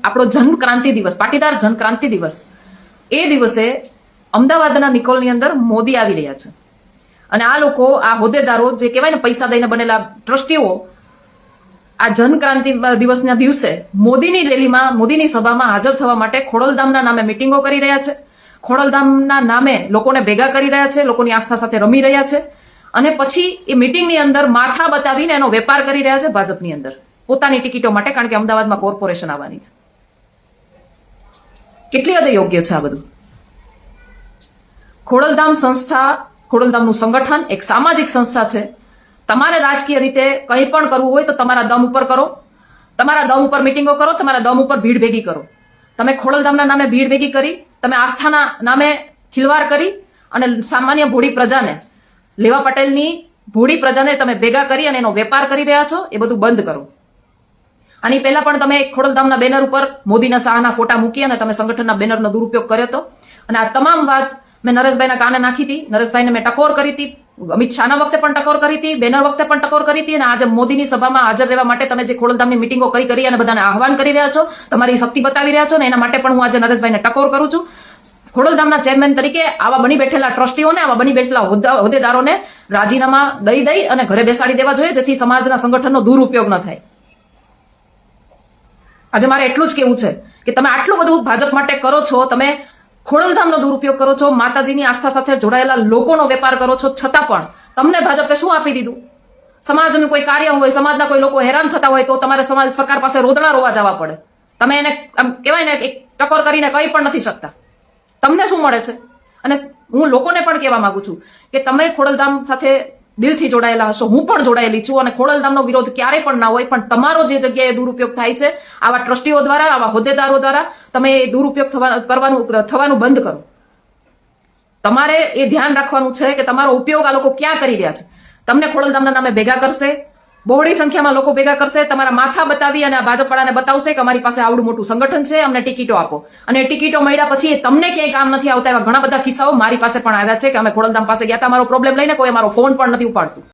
આપણો જનક્રાંતિ દિવસ, પાટીદાર જનક્રાંતિ દિવસ, એ દિવસે અમદાવાદના નિકોલની અંદર મોદી આવી રહ્યા છે અને આ લોકો, આ હોદ્દેદારો, જે કહેવાય ને પૈસા દઈને બનેલા ટ્રસ્ટીઓ, આ જનક્રાંતિ દિવસના દિવસે મોદીની રેલીમાં, મોદીની સભામાં હાજર થવા માટે ખોડલધામના નામે મિટિંગો કરી રહ્યા છે, ખોડલધામના નામે લોકોને ભેગા કરી રહ્યા છે, લોકોની આસ્થા સાથે રમી રહ્યા છે અને પછી એ મિટિંગની અંદર માથા બતાવીને એનો વેપાર કરી રહ્યા છે ભાજપની અંદર પોતાની ટિકિટો માટે, કારણ કે અમદાવાદમાં કોર્પોરેશન આવવાની છે. કેટલી હદે યોગ્ય છે આ બધું? ખોડલધામ સંસ્થા, ખોડલધામનું સંગઠન એક સામાજિક સંસ્થા છે. તમારે રાજકીય રીતે કંઈ પણ કરવું હોય તો તમારા દમ ઉપર કરો, તમારા દમ ઉપર મિટિંગો કરો, તમારા દમ ઉપર ભીડ ભેગી કરો. તમે ખોડલધામના નામે ભીડ ભેગી કરી, તમે આસ્થાના નામે ખિલવાડ કરી અને સામાન્ય ભોળી પ્રજાને, લેવા પટેલની ભોળી પ્રજાને તમે ભેગા કરી અને એનો વેપાર કરી રહ્યા છો. એ બધું બંધ કરો. આની પહેલા પણ તમે ખોડલધામના બેનર ઉપર મોદીના શાહના ફોટા મૂકી અને તમે સંગઠનના બેનરનો દુરુપયોગ કર્યો હતો અને આ તમામ વાત મેં નરેશભાઈના કાને નાખી હતી. નરેશભાઈને મેં ટકોર કરી હતી, અમિત શાહના વખતે પણ ટકોર કરી હતી, બેનર વખતે પણ ટકોર કરી હતી અને આજે મોદીની સભામાં હાજર રહેવા માટે તમે જે ખોડલધામની મિટિંગો કરી અને બધાને આહવાન કરી રહ્યા છો, તમારી શક્તિ બતાવી રહ્યા છો ને એના માટે પણ હું આજે નરેશભાઈને ટકોર કરું છું. ખોડલધામના ચેરમેન તરીકે આવા બની બેઠેલા ટ્રસ્ટીઓને, આવા બની બેઠેલા હોદ્દેદારોને રાજીનામા દઈ અને ઘરે બેસાડી દેવા જોઈએ, જેથી સમાજના સંગઠનનો દુરુપયોગ ન થાય. આજે મારે એટલું જ કહેવું છે કે તમે આટલું બધું ભાજપ માટે કરો છો, તમે ખોડલધામનો દુરુપયોગ કરો છો, માતાજીની આસ્થા સાથે જોડાયેલા લોકોનો વેપાર કરો છો, છતાં પણ તમને ભાજપે શું આપી દીધું? સમાજનું કોઈ કાર્ય હોય, સમાજના કોઈ લોકો હેરાન થતા હોય તો તમારે સમાજ સરકાર પાસે રોદણા રોવા જવા પડે. તમે એને આમ કહેવાય ને એક ટકોર કરીને કંઈ પણ નથી શકતા. તમને શું મળે છે? અને હું લોકોને પણ કહેવા માંગુ છું કે તમે ખોડલધામ સાથે દિલથી જોડાયેલા હશો, હું પણ જોડાયેલી છું અને ખોડલધામનો વિરોધ ક્યારેય પણ ના હોય, પણ તમારો જે જગ્યાએ દુરુપયોગ થાય છે આવા ટ્રસ્ટીઓ દ્વારા, આવા હોદ્દેદારો દ્વારા, તમે એ દુરુપયોગ થવાનું બંધ કરો. તમારે એ ધ્યાન રાખવાનું છે કે તમારો ઉપયોગ આ લોકો ક્યાં કરી રહ્યા છે. તમને ખોડલધામના નામે ભેગા કરશે, બહોળી સંખ્યામાં લોકો ભેગા કરશે, તમારા માથા બતાવી અને આ ભાજપવાળાને બતાવશે કે અમારી પાસે આવડું મોટું સંગઠન છે, અમને ટિકિટો આપો. અને ટિકિટો મળ્યા પછી તમને ક્યાંય કામ નથી આવતા એવા ઘણા બધા કિસ્સાઓ મારી પાસે પણ આવ્યા છે કે અમે ખોડલધામ પાસે ગયા હતા, અમારો પ્રોબ્લેમ લઈને કોઈ અમારો ફોન પણ નથી ઉપાડતું.